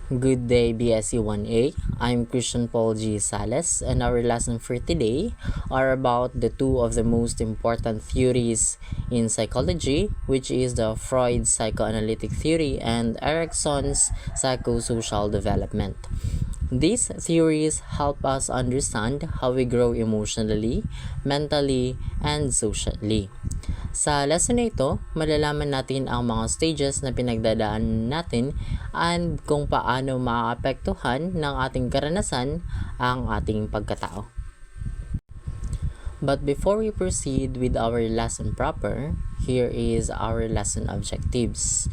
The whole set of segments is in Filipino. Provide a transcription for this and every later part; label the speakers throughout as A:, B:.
A: Good day, BSC 1A. I'm Christian Paul G. Sales, and our lesson for today are about the two of the most important theories in psychology, which is the Freud's psychoanalytic theory and Erikson's psychosocial development. These theories help us understand how we grow emotionally, mentally, and socially. Sa lesson na ito, malalaman natin ang mga stages na pinagdadaan natin and kung paano maapektuhan ng ating karanasan ang ating pagkatao. But before we proceed with our lesson proper, here is our lesson objectives.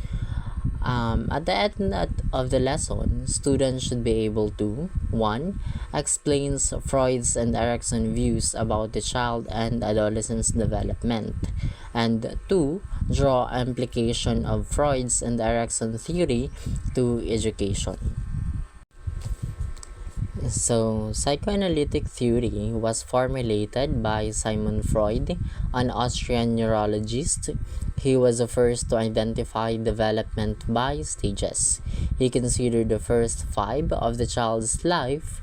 A: At the end of the lesson, students should be able to 1. Explains Freud's and Erikson views about the child and adolescent's development, and 2. Draw implication of Freud's and Erikson theory to education. So, psychoanalytic theory was formulated by Sigmund Freud, an Austrian neurologist. He was the first to identify development by stages. He considered the first 5 of the child's life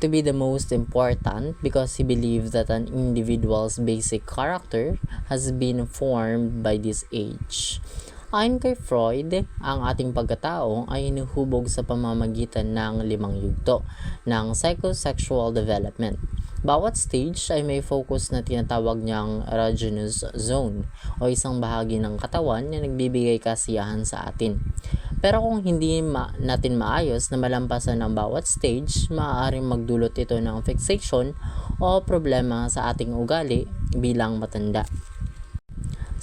A: to be the most important because he believed that an individual's basic character has been formed by this age. Ayon kay Freud, ang ating pagkatao ay hinuhubog sa pamamagitan ng 5 yugto ng psychosexual development. Bawat stage ay may focus na tinatawag niyang erogenous zone o isang bahagi ng katawan na nagbibigay kasiyahan sa atin. Pero kung hindi natin maayos na malampasan ang bawat stage, maaaring magdulot ito ng fixation o problema sa ating ugali bilang matanda.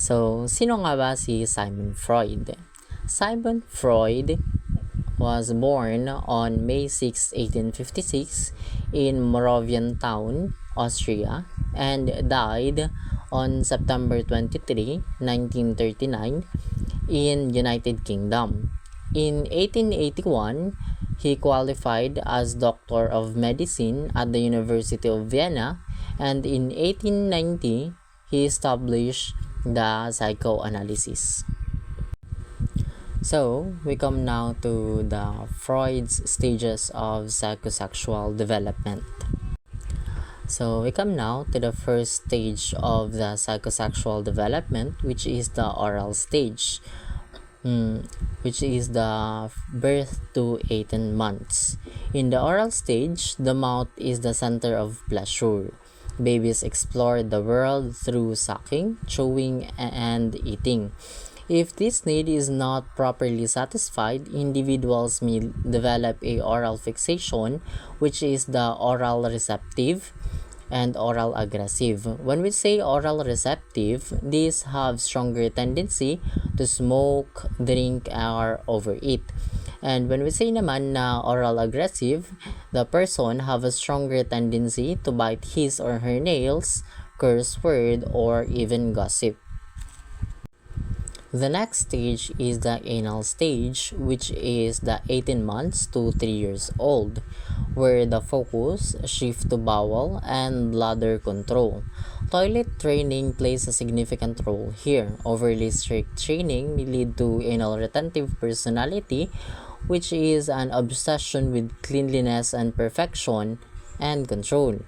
A: So, sino nga ba si Sigmund Freud? Sigmund Freud was born on May 6, 1856 in Moravian Town, Austria, and died on September 23, 1939 in United Kingdom. In 1881, he qualified as Doctor of Medicine at the University of Vienna, and in 1890, he established the psychoanalysis. So, we come now to the Freud's stages of psychosexual development. So, we come now to the first stage of the psychosexual development, which is the oral stage, which is the birth to 18 months. In the oral stage, the mouth is the center of pleasure. Babies explore the world through sucking, chewing, and eating. If this need is not properly satisfied, individuals may develop a oral fixation, which is the oral receptive and oral aggressive. When we say oral receptive, these have stronger tendency to smoke, drink, or overeat. And when we say naman na oral aggressive, the person have a stronger tendency to bite his or her nails, curse word, or even gossip. The next stage is the anal stage, which is the 18 months to 3 years old, where the focus shifts to bowel and bladder control. Toilet training plays a significant role here. Overly strict training may lead to anal retentive personality, which is an obsession with cleanliness and perfection and control.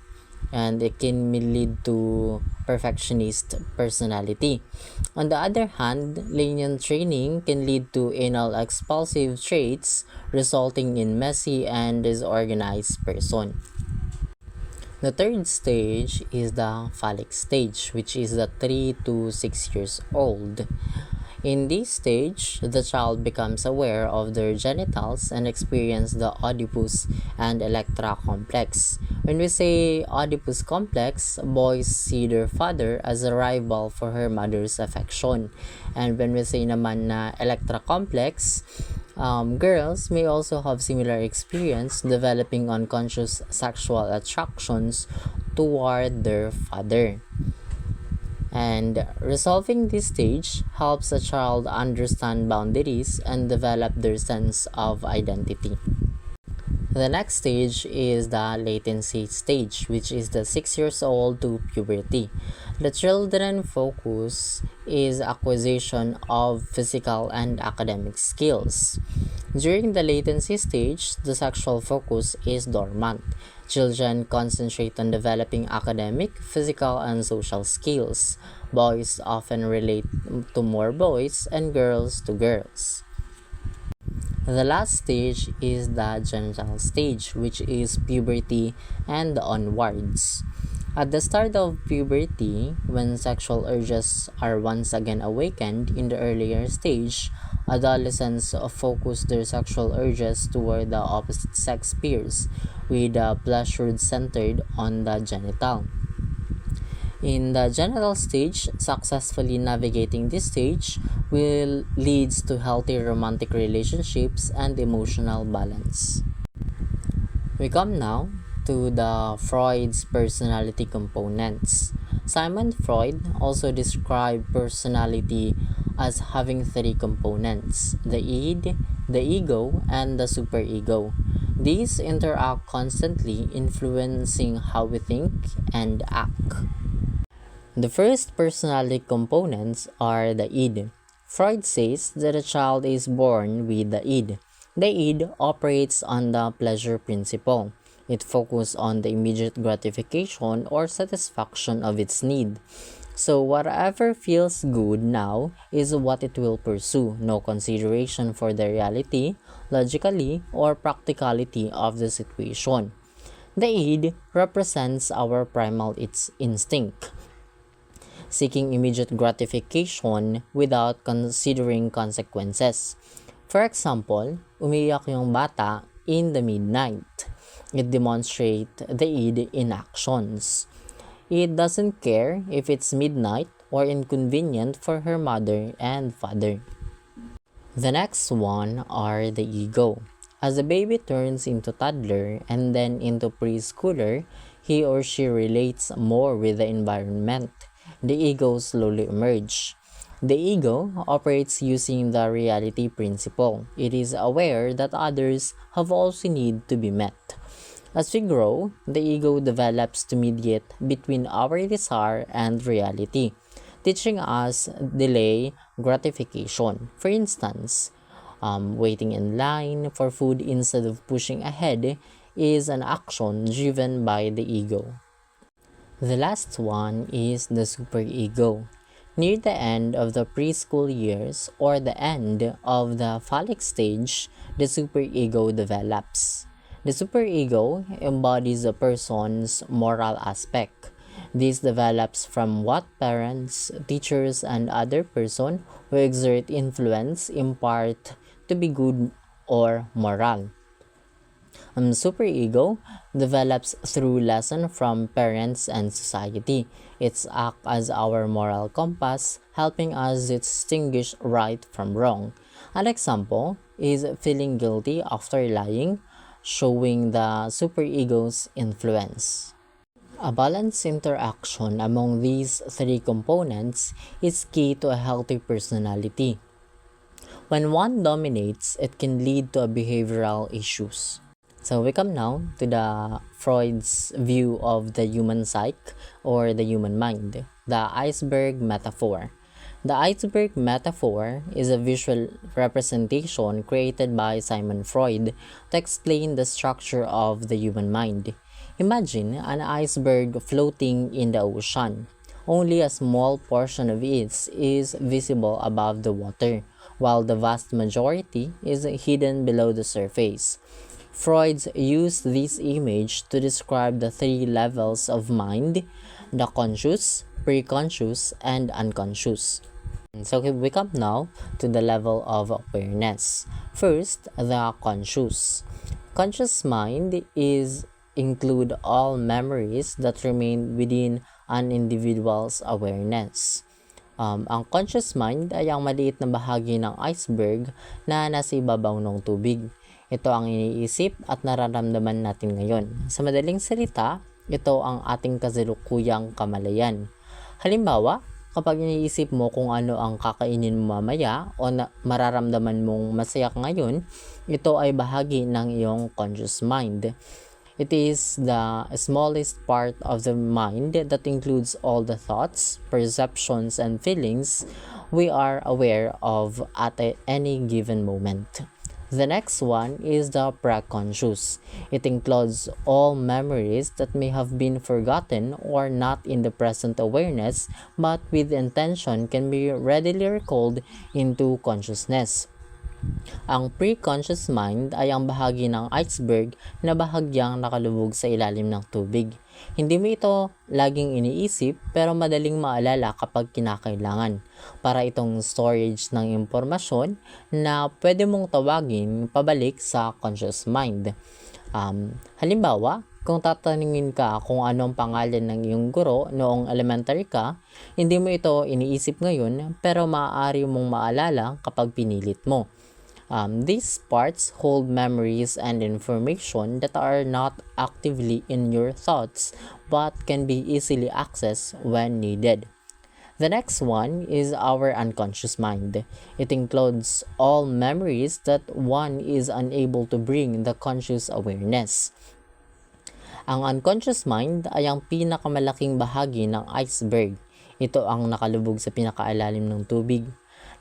A: And it can lead to perfectionist personality. On the other hand, lenient training can lead to anal expulsive traits, resulting in messy and disorganized person. The third stage is the phallic stage, which is the 3 to 6 years old. In this stage, the child becomes aware of their genitals and experience the Oedipus and Electra complex. When we say Oedipus complex, boys see their father as a rival for her mother's affection. And when we say naman na Electra complex, girls may also have similar experience developing unconscious sexual attractions toward their father. And resolving this stage helps a child understand boundaries and develop their sense of identity. The next stage is the latency stage, which is the 6 years old to puberty. The children focus is acquisition of physical and academic skills. During the latency stage, the sexual focus is dormant. Children concentrate on developing academic, physical, and social skills. Boys often relate to more boys and girls to girls. The last stage is the genital stage, which is puberty and onwards. At the start of puberty, when sexual urges are once again awakened in the earlier stage, adolescents focus their sexual urges toward the opposite sex peers, with the pleasure centered on the genital. In the genital stage, successfully navigating this stage will leads to healthy romantic relationships and emotional balance. We come now to the Freud's personality components. Simon Freud also described personality as having three components: the id, the ego, and the superego. These interact constantly, influencing how we think and act. The first personality components are the id. Freud says that a child is born with the id. The id operates on the pleasure principle. It focuses on the immediate gratification or satisfaction of its need. So whatever feels good now is what it will pursue, no consideration for the reality, logically, or practicality of the situation. The id represents our primal instinct, seeking immediate gratification without considering consequences. For example, umiyak yung bata in the midnight. It demonstrates the id in actions. It doesn't care if it's midnight or inconvenient for her mother and father. The next one are the ego. As a baby turns into toddler and then into preschooler, he or she relates more with the environment. The ego slowly emerges. The ego operates using the reality principle. It is aware that others have also need to be met. As we grow, the ego develops to mediate between our desire and reality, teaching us delay gratification. For instance, waiting in line for food instead of pushing ahead is an action driven by the ego. The last one is the superego. Near the end of the preschool years or the end of the phallic stage, the superego develops. The superego embodies a person's moral aspect. This develops from what parents, teachers, and other persons who exert influence impart to be good or moral. Superego develops through lesson from parents and society. It acts as our moral compass, helping us distinguish right from wrong. An example is feeling guilty after lying, showing the superego's influence. A balanced interaction among these three components is key to a healthy personality. When one dominates, it can lead to behavioral issues. So we come now to the Freud's view of the human psyche or the human mind, the iceberg metaphor. The iceberg metaphor is a visual representation created by Sigmund Freud to explain the structure of the human mind. Imagine an iceberg floating in the ocean. Only a small portion of it is visible above the water, while the vast majority is hidden below the surface. Freud used this image to describe the three levels of mind: the conscious, preconscious, and unconscious. So we come now to the level of awareness. First, the conscious. Conscious mind include all memories that remain within an individual's awareness. Ang conscious mind ay ang maliit na bahagi ng iceberg na nasa ibabaw ng tubig. Ito ang iniisip at nararamdaman natin ngayon. Sa madaling salita, ito ang ating kasalukuyang kamalayan. Halimbawa, kapag iniisip mo kung ano ang kakainin mo mamaya o mararamdaman mong masaya ka ngayon, ito ay bahagi ng iyong conscious mind. It is the smallest part of the mind that includes all the thoughts, perceptions, and feelings we are aware of at any given moment. The next one is the preconscious. It includes all memories that may have been forgotten or not in the present awareness but with intention can be readily recalled into consciousness. Ang pre-conscious mind ay ang bahagi ng iceberg na bahagyang nakalubog sa ilalim ng tubig. Hindi mo ito laging iniisip pero madaling maalala kapag kinakailangan. Para itong storage ng impormasyon na pwede mong tawagin pabalik sa conscious mind. Halimbawa, kung tatanungin ka kung anong pangalan ng iyong guro noong elementary ka, hindi mo ito iniisip ngayon pero maaari mong maalala kapag pinilit mo. These parts hold memories and information that are not actively in your thoughts but can be easily accessed when needed. The next one is our unconscious mind. It includes all memories that one is unable to bring the conscious awareness. Ang unconscious mind ay ang pinakamalaking bahagi ng iceberg. Ito ang nakalubog sa pinakailalim ng tubig.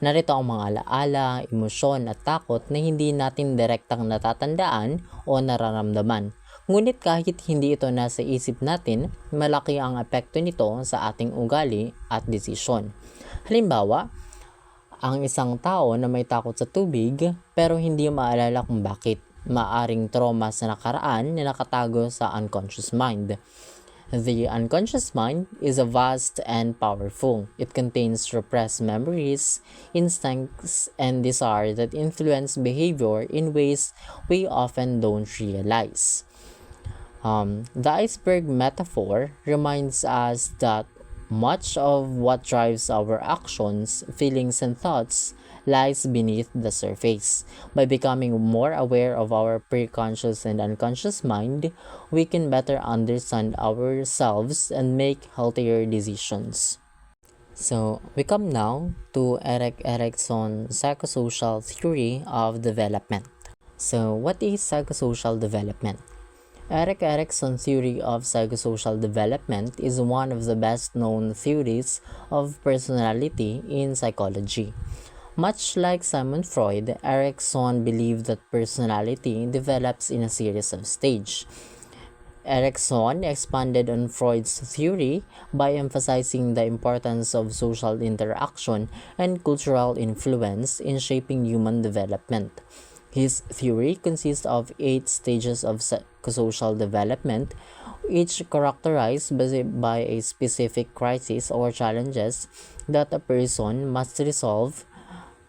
A: Narito ang mga alaala, emosyon at takot na hindi natin direktang natatandaan o nararamdaman. Ngunit kahit hindi ito nasa isip natin, malaki ang epekto nito sa ating ugali at desisyon. Halimbawa, ang isang tao na may takot sa tubig pero hindi maalala kung bakit. Maaring trauma sa nakaraan na nakatago sa unconscious mind. The unconscious mind is vast and powerful. It contains repressed memories, instincts, and desires that influence behavior in ways we often don't realize. The iceberg metaphor reminds us that much of what drives our actions, feelings, and thoughts lies beneath the surface. By becoming more aware of our pre-conscious and unconscious mind, we can better understand ourselves and make healthier decisions. So, we come now to Erikson's psychosocial theory of development. So, what is psychosocial development? Erikson's theory of psychosocial development is one of the best-known theories of personality in psychology. Much like Sigmund Freud, Erikson believed that personality develops in a series of stages. Erikson expanded on Freud's theory by emphasizing the importance of social interaction and cultural influence in shaping human development. His theory consists of 8 stages of psychosocial development, each characterized by a specific crisis or challenges that a person must resolve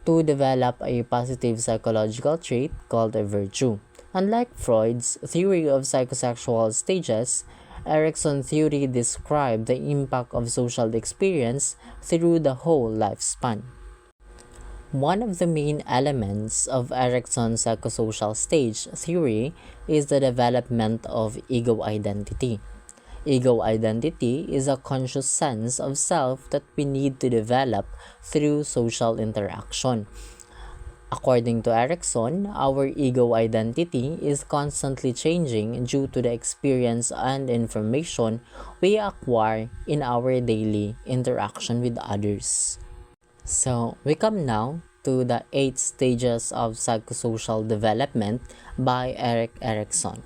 A: to develop a positive psychological trait called a virtue. Unlike Freud's theory of psychosexual stages, Erikson's theory described the impact of social experience through the whole lifespan. One of the main elements of Erikson's psychosocial stage theory is the development of ego identity. Ego identity is a conscious sense of self that we need to develop through social interaction. According to Erikson, our ego identity is constantly changing due to the experience and information we acquire in our daily interaction with others. So, we come now to the 8 stages of psychosocial development by Erikson.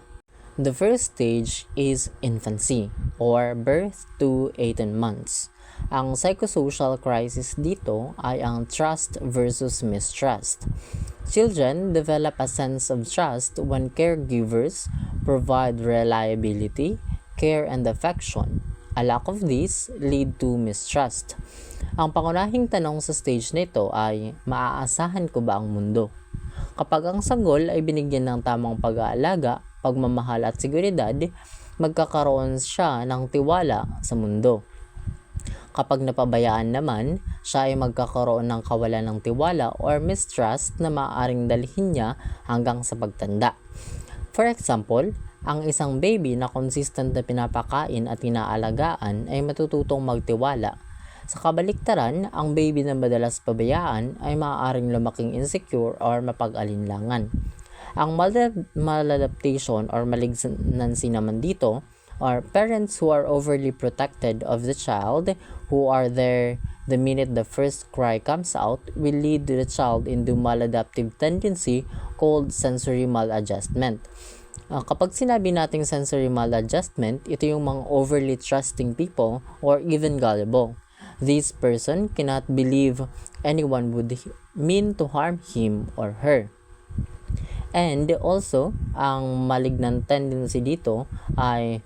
A: The first stage is infancy or birth to 18 months. Ang psychosocial crisis dito ay ang trust versus mistrust. Children develop a sense of trust when caregivers provide reliability, care, and affection. A lack of these lead to mistrust. Ang pangunahing tanong sa stage nito ay, maaasahan ko ba ang mundo? Kapag ang sanggol ay binigyan ng tamang pag-aalaga, pagmamahal at seguridad, magkakaroon siya ng tiwala sa mundo. Kapag napabayaan naman, siya ay magkakaroon ng kawalan ng tiwala or mistrust na maaaring dalhin niya hanggang sa pagtanda. For example, ang isang baby na consistent na pinapakain at inaalagaan ay matututong magtiwala. Sa kabaliktaran, ang baby na madalas pabayaan ay maaaring lumaking insecure or mapag-alinlangan. Ang maladaptation or malignancy naman dito are parents who are overly protected of the child, who are there the minute the first cry comes out, will lead the child into maladaptive tendency called sensory maladjustment. Kapag sinabi nating sensory maladjustment, ito yung mga overly trusting people or even gullible. This person cannot believe anyone would mean to harm him or her. And also, ang malignant tendency dito ay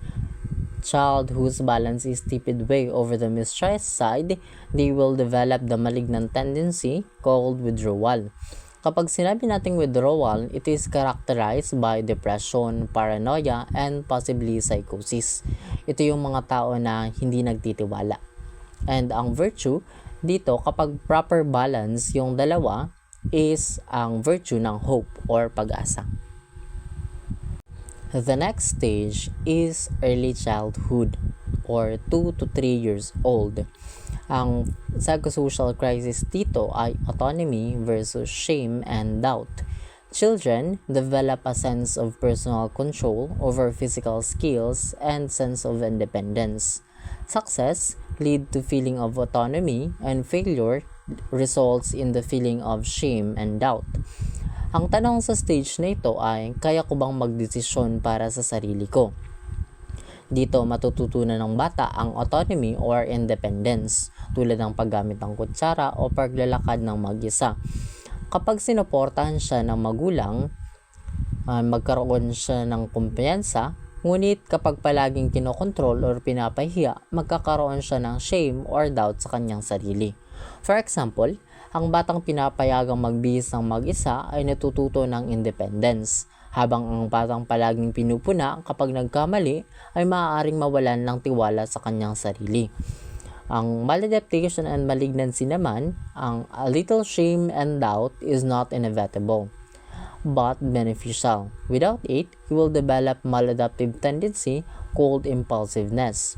A: child whose balance is tipped way over the mistrust side, they will develop the malignant tendency called withdrawal. Kapag sinabi nating withdrawal, it is characterized by depression, paranoia, and possibly psychosis. Ito yung mga tao na hindi nagtitiwala. And ang virtue, dito kapag proper balance yung dalawa, is ang virtue ng hope or pag-asa. The next stage is early childhood or 2 to 3 years old. Ang psychosocial crisis dito ay autonomy versus shame and doubt. Children develop a sense of personal control over physical skills and sense of independence. Success lead to feeling of autonomy and failure results in the feeling of shame and doubt. Ang tanong sa stage na ito ay, kaya ko bang magdesisyon para sa sarili ko? Dito matututunan ng bata ang autonomy or independence, tulad ng paggamit ng kutsara o paglalakad ng mag-isa. Kapag sinuportahan siya ng magulang, magkaroon siya ng kumpiyansa, ngunit kapag palaging kinokontrol or pinapahiya, magkakaroon siya ng shame or doubt sa kanyang sarili. For example, ang batang pinapayagang magbihis ng mag-isa ay natututo ng independence, habang ang batang palaging pinupuna kapag nagkamali ay maaaring mawalan ng tiwala sa kanyang sarili. Ang maladaptation and malignancy naman, ang a little shame and doubt is not inevitable, but beneficial. Without it, you will develop maladaptive tendency called impulsiveness.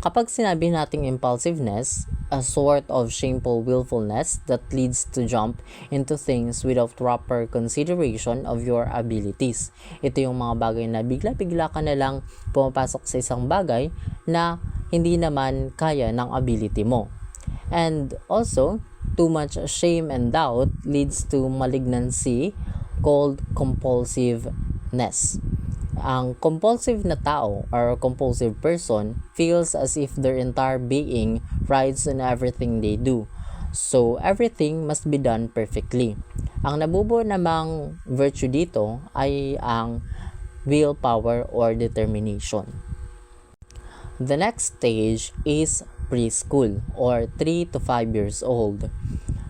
A: Kapag sinabi nating impulsiveness, a sort of shameful willfulness that leads to jump into things without proper consideration of your abilities. Ito yung mga bagay na bigla-bigla ka na lang pumapasok sa isang bagay na hindi naman kaya ng ability mo. And also, too much shame and doubt leads to malignancy called compulsiveness. Ang compulsive na tao or compulsive person feels as if their entire being rides on everything they do. So, everything must be done perfectly. Ang nabubuo namang virtue dito ay ang willpower or determination. The next stage is preschool or 3 to 5 years old.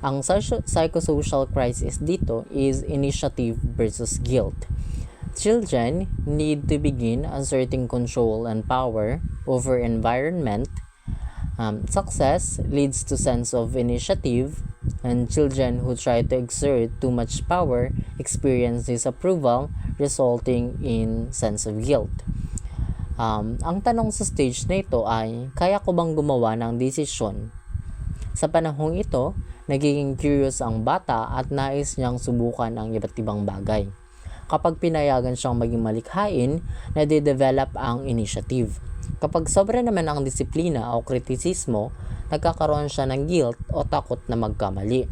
A: Ang psychosocial crisis dito is initiative versus guilt. Children need to begin asserting control and power over environment. Success leads to sense of initiative, and children who try to exert too much power experience disapproval, resulting in sense of guilt. Ang tanong sa stage na ito ay, kaya ko bang gumawa ng desisyon? Sa panahong ito, nagiging curious ang bata at nais niyang subukan ang iba't ibang bagay. Kapag pinayagan siyang maging malikhain, nade-develop ang initiative. Kapag sobra naman ang disiplina o kritisismo, nagkakaroon siya ng guilt o takot na magkamali.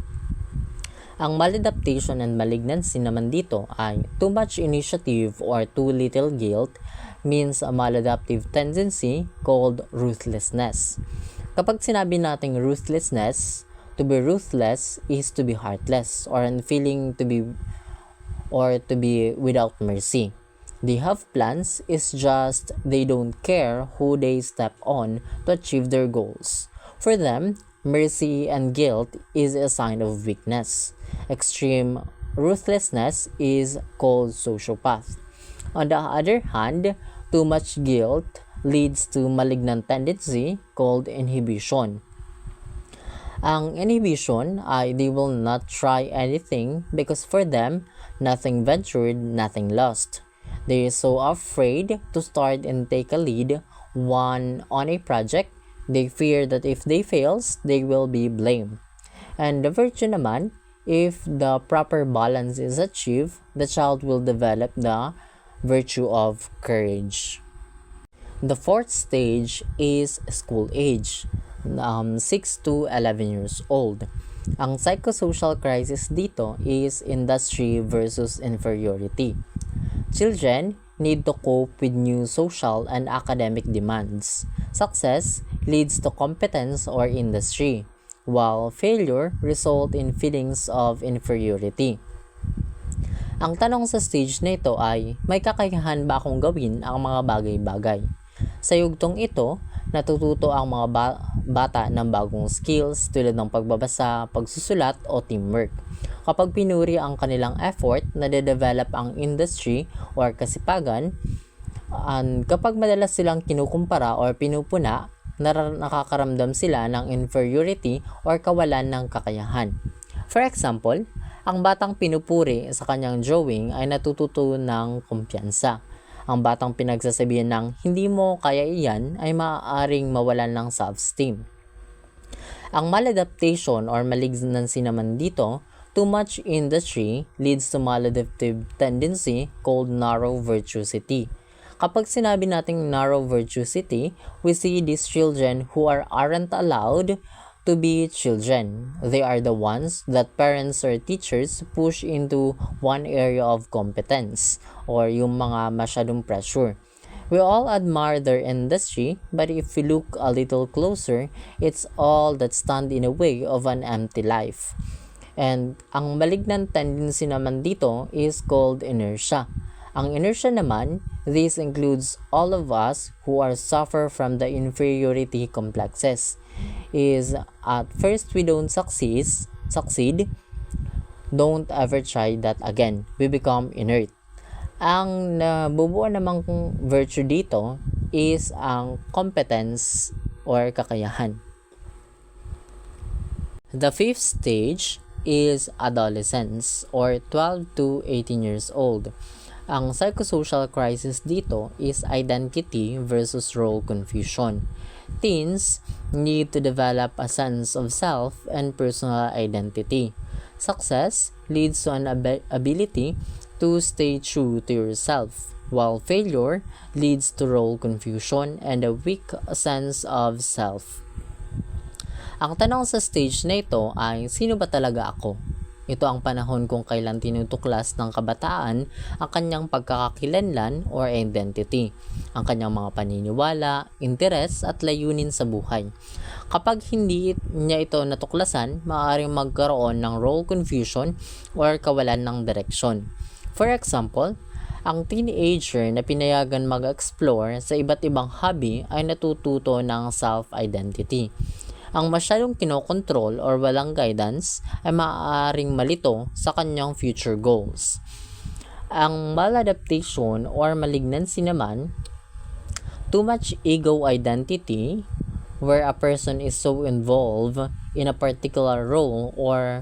A: Ang maladaptation and malignancy naman dito ay too much initiative or too little guilt means a maladaptive tendency called ruthlessness. Kapag sinabi nating ruthlessness, to be ruthless is to be heartless or feeling to be without mercy. They have plans, it's just they don't care who they step on to achieve their goals. For them, mercy and guilt is a sign of weakness. Extreme ruthlessness is called sociopath. On the other hand, too much guilt leads to malignant tendency called inhibition. Ang inhibition ay they will not try anything because for them, nothing ventured, nothing lost. They are so afraid to start and take a lead on a project. They fear that if they fails, they will be blamed. And the virtue naman, if the proper balance is achieved, the child will develop the virtue of courage. The fourth stage is school age. 6 to 11 years old. Ang psychosocial crisis dito is industry versus inferiority. Children need to cope with new social and academic demands. Success leads to competence or industry, while failure results in feelings of inferiority. Ang tanong sa stage na ito ay, may kakayahan ba akong gawin ang mga bagay-bagay? Sa yugtong ito, natututo ang mga bata ng bagong skills tulad ng pagbabasa, pagsusulat o teamwork. Kapag pinuri ang kanilang effort, nade-develop ang industry or kasipagan, kapag madalas silang kinukumpara or pinupuna, nakakaramdam sila ng inferiority or kawalan ng kakayahan. For example, ang batang pinupuri sa kanyang drawing ay natututo ng kumpiyansa. Ang batang pinagsasabihan ng hindi mo kaya iyan ay maaaring mawalan ng self-esteem. Ang maladaptation or malignancy naman dito, too much industry leads to maladaptive tendency called narrow virtuosity. Kapag sinabi nating narrow virtuosity, we see these children who aren't allowed to be children. They are the ones that parents or teachers push into one area of competence or yung mga masyadong pressure. We all admire their industry, but if we look a little closer, it's all that stand in the way of an empty life. And ang malignant tendency naman dito is called inertia. Ang inertia naman, this includes all of us who suffer from the inferiority complexes. Is at first we don't succeed, don't ever try that again. We become inert. Ang nabubuo namang virtue dito is ang competence or kakayahan. The fifth stage is adolescence or 12 to 18 years old. Ang psychosocial crisis dito is identity versus role confusion. Teens need to develop a sense of self and personal identity. Success leads to an ability to stay true to yourself, while failure leads to role confusion and a weak sense of self. Ang tanong sa stage na ito ay, sino ba talaga ako? Ito ang panahon kung kailan tinutuklas ng kabataan ang kanyang pagkakakilanlan or identity, ang kanyang mga paniniwala, interes at layunin sa buhay. Kapag hindi niya ito natuklasan, maaaring magkaroon ng role confusion or kawalan ng direksyon. For example, ang teenager na pinayagan mag-explore sa iba't ibang hobby ay natututo ng self-identity. Ang masyadong kinokontrol or walang guidance ay maaaring malito sa kanyang future goals. Ang maladaptation or malignancy naman, too much ego identity, where a person is so involved in a particular role or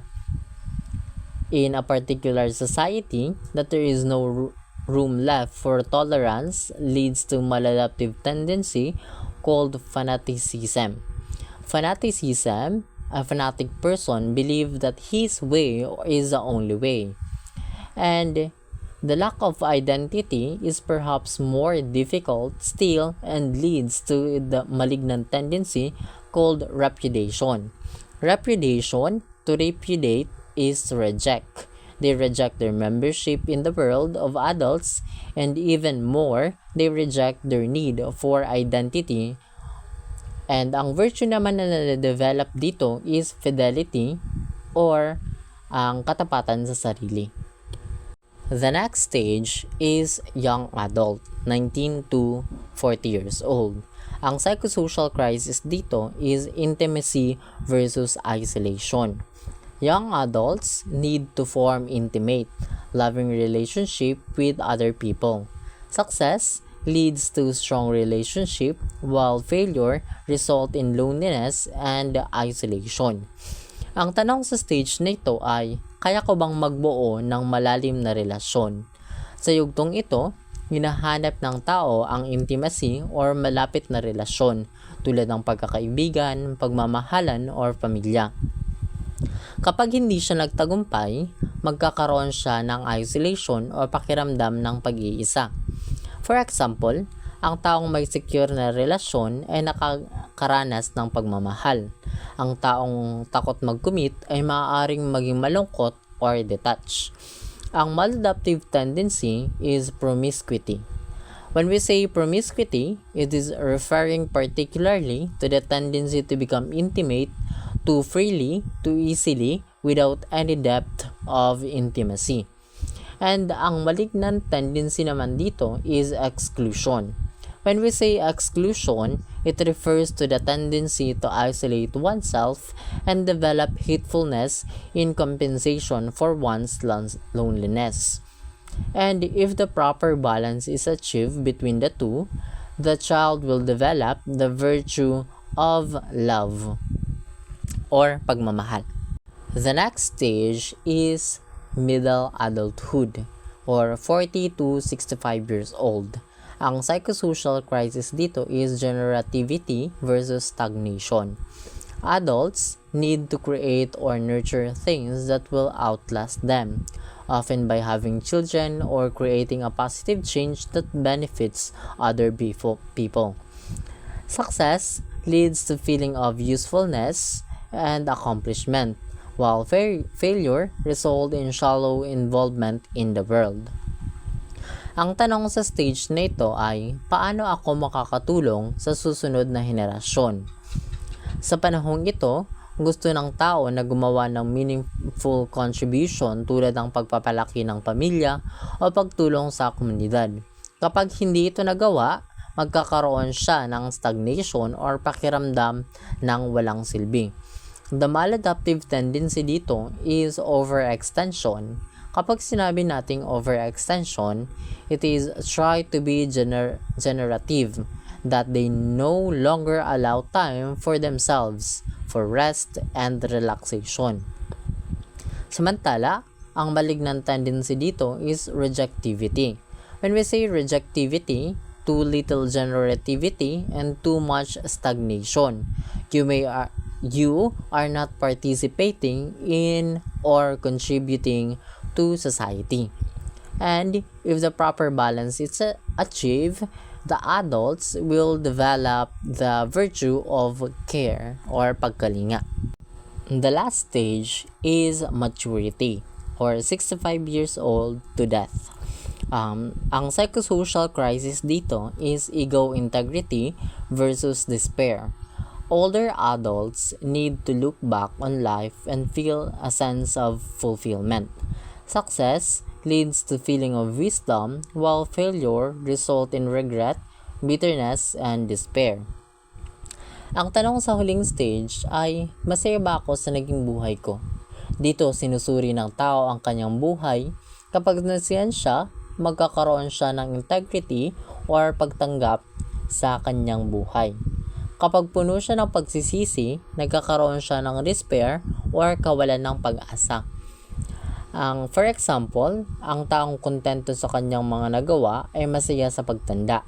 A: in a particular society that there is no room left for tolerance, leads to maladaptive tendency called fanaticism. Fanaticism, a fanatic person believes that his way is the only way. And the lack of identity is perhaps more difficult still and leads to the malignant tendency called repudiation. Repudiation, to repudiate, is to reject. They reject their membership in the world of adults, and even more, they reject their need for identity. And ang virtue naman na na-develop dito is fidelity or ang katapatan sa sarili. The next stage is young adult, 19 to 40 years old. Ang psychosocial crisis dito is intimacy versus isolation. Young adults need to form intimate, loving relationship with other people. Success leads to strong relationship, while failure result in loneliness and isolation. Ang tanong sa stage na ito ay, kaya ko bang magbuo ng malalim na relasyon? Sa yugtong ito, hinahanap ng tao ang intimacy or malapit na relasyon tulad ng pagkakaibigan, pagmamahalan, or pamilya. Kapag hindi siya nagtagumpay, magkakaroon siya ng isolation o pakiramdam ng pag-iisa. For example, Ang taong may secure na relasyon ay nakakaranas ng pagmamahal. Ang taong takot mag-commit ay maaaring maging malungkot or detached. Ang maladaptive tendency is promiscuity. When we say promiscuity, it is referring particularly to the tendency to become intimate too freely, too easily, without any depth of intimacy. And ang malignant tendency naman dito is exclusion. When we say exclusion, it refers to the tendency to isolate oneself and develop hatefulness in compensation for one's loneliness. And if the proper balance is achieved between the two, the child will develop the virtue of love or pagmamahal. The next stage is middle adulthood or 40 to 65 years old. Ang psychosocial crisis dito is generativity versus stagnation. Adults need to create or nurture things that will outlast them, often by having children or creating a positive change that benefits other people. Success leads to feeling of usefulness and accomplishment, while failure results in shallow involvement in the world. Ang tanong sa stage na ito ay, paano ako makakatulong sa susunod na henerasyon? Sa panahong ito, gusto ng tao na gumawa ng meaningful contribution tulad ng pagpapalaki ng pamilya o pagtulong sa komunidad. Kapag hindi ito nagawa, magkakaroon siya ng stagnation or pakiramdam ng walang silbi. The maladaptive tendency dito is overextension. Kapag sinabi nating overextension, it is try to be generative, that they no longer allow time for themselves, for rest and relaxation. Samantala, ang malignant tendency dito is rejectivity. When we say rejectivity, too little generativity and too much stagnation. You are not participating in or contributing to society. And if the proper balance is achieved, the adults will develop the virtue of care or pagkalinga. The last stage is maturity or 65 years old to death. Ang psychosocial crisis dito is ego integrity versus despair. Older adults need to look back on life and feel a sense of fulfillment. Success leads to feeling of wisdom, while failure results in regret, bitterness, and despair. Ang tanong sa huling stage ay, masaya ba ako sa naging buhay ko? Dito sinusuri ng tao ang kanyang buhay. Kapag nasiyan siya, magkakaroon siya ng integrity or pagtanggap sa kanyang buhay. Kapag puno siya ng pagsisisi, nagkakaroon siya ng despair or kawalan ng pag-asa. For example, ang taong kontento sa kanyang mga nagawa ay masaya sa pagtanda.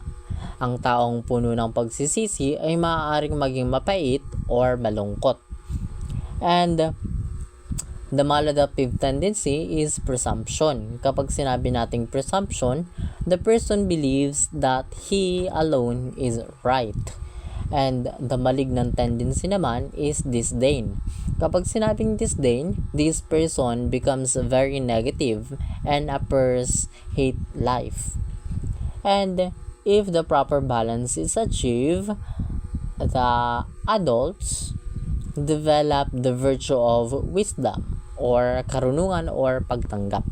A: Ang taong puno ng pagsisisi ay maaaring maging mapait or malungkot. And the maladaptive tendency is presumption. Kapag sinabi nating presumption, the person believes that he alone is right. And the malignant tendency naman is disdain. Kapag sinabing disdain, this person becomes very negative and appears hate life. And if the proper balance is achieved, the adults develop the virtue of wisdom or karunungan or pagtanggap.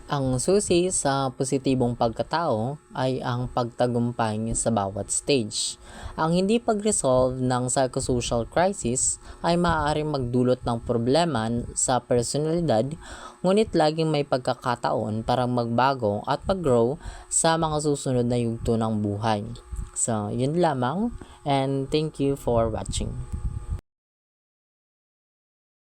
A: Ang susi sa positibong pagkatao ay ang pagtagumpay sa bawat stage. Ang hindi pag-resolve ng psychosocial crisis ay maaaring magdulot ng problema sa personalidad, ngunit laging may pagkakataon para magbago at mag-grow sa mga susunod na yugto ng buhay. So, yun lamang, and thank you for watching.